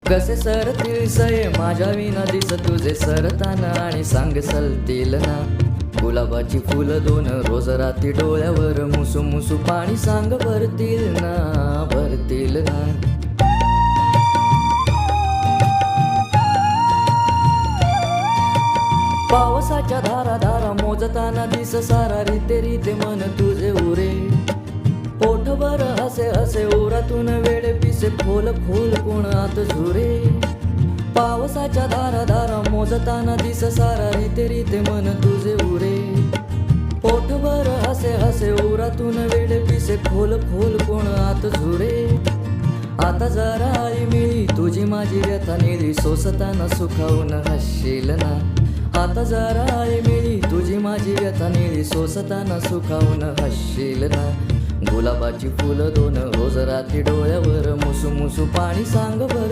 कसे सरतील सये माझ्या विना दिस तुझे सरताना आणि सांग सलतील ना गुलाबाची फुलं दोन रोज रात्री डोळ्यावर मुसू मुसू पाणी सांग भरतील ना भरतील ना. पावसाच्या धारा धारा मोजताना दिस सारा रीते रीते मन तुझे उरे पोटभर हसे हसे ओरातून वेळ पिसे खोल खोल कोण आत झुरे. पावसाच्या धारा धारा मोजताना दिस सारा रीते रीते मन तुझे उरे पोटभर हसे हसे ओरातून वेळ पिसे खोल खोल कोण आत झुरे. आता जरा आई मिळी तुझी माझी व्यथा निळी सोसताना सुखावून हसशील ना. आता जरा आई मिळी तुझी माझी व्यथा निळी सोसताना सुखावून हसशील ना. गुलाबाची फुलं दोन रोज रात्री डोळ्यावर मुसू मुसू पाणी सांग भर